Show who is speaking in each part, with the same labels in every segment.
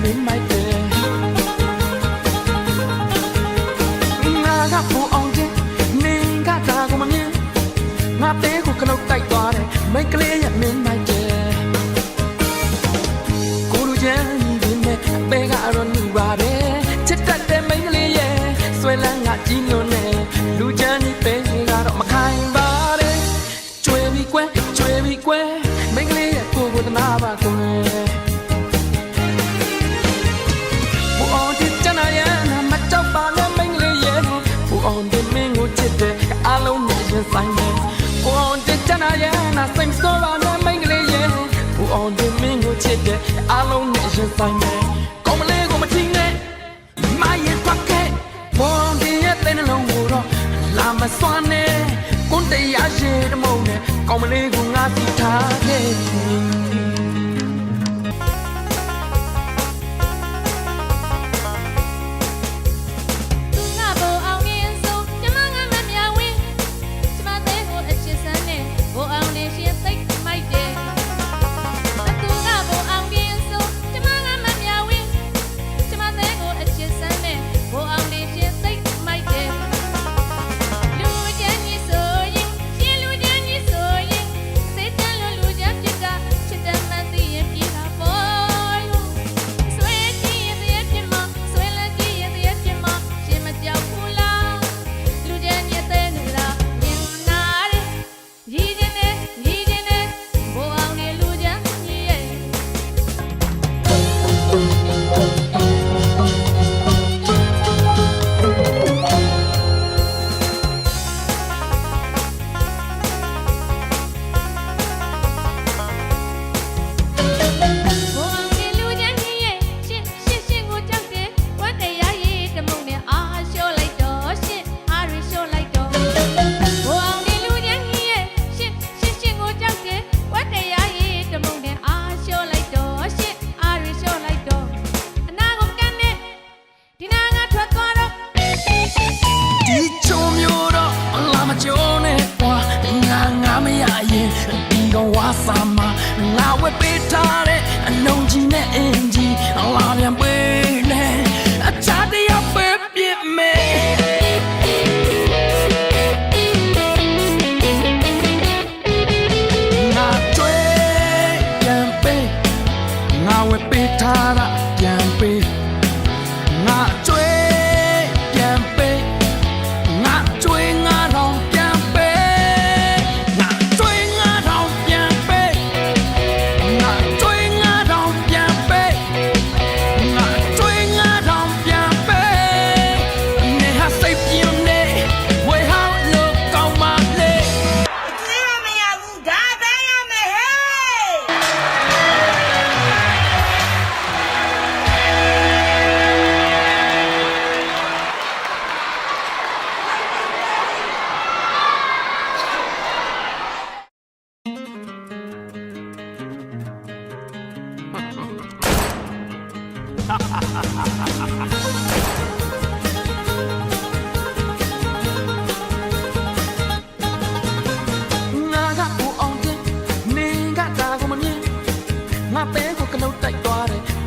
Speaker 1: မင်းမိုက်တယ်ငါကပူအောင်ချင်းနင်ကတာကိုမမြင်ငါတဲကိုကလောက်တိုက်သွားတယ်မိတ်ကလေးရဲ့မင်းမိုက်တယ်ကိုလူချမ်းဒီမဲ့ပဲကတော့နှူပါတယ်ချစ်တတ်တဲ့မိတ်ကလေးရဲ့ဆွဲလန်းငါကြီးညွန်းနေလူချမ်းဒီပဲကတော့မခိုင်ပါနဲ့ကျွေးပြီးကွယ်ကျွေးပြီးကွယ်မိတ်ကလေးရဲ့ကိုယ်ကိုတနာပါကွယ်ဘူအောင်ချစ်ချနာရဲ့မတောက်ပါနဲ့မိတ်ကလေးရဲ့ဘူအောင်ဒီမင်းကိုချစ်တယ်အားလုံးနဲ့ရင်ဆိုင်တယ်ဘူအောင်ချစ်ချနာရဲ့စိတ်ဆိုးပါနဲ့မိတ်ကလေးရဲ့ဘူအောင်ဒီမင်းကိုချစ်တယ်အားလုံးနဲ့ရင်ဆိုင်တယ်ကောင်းမလေးကိုမထီးနဲ့မရဲ့တွက်ခဲ့ဘူအောင်ဒီရဲ့တဲ့နှလုံးကိုတော့လာမစွမ်းနဲ့ကွန်တရားရှိတဲ့မုံနဲ့ကောင်းမလေးကိုငါစီထားခဲ့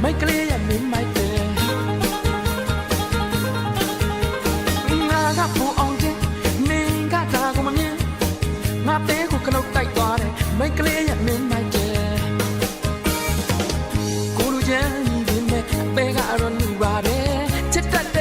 Speaker 1: မိတ်ကလေးရဲ့မင်းမိုက်တယ်ငါကပူအောင်ချင်းနင်ကတာကိုမမြင်ငါတဲကိုကလောက်တိုက်သွားတယ်မိတ်ကလေးရဲ့မင်းမိုက်တယ်ကိုလူချမ်းဒီမဲ့ပဲကတော့နှူပါတယ်ချစ်တတ်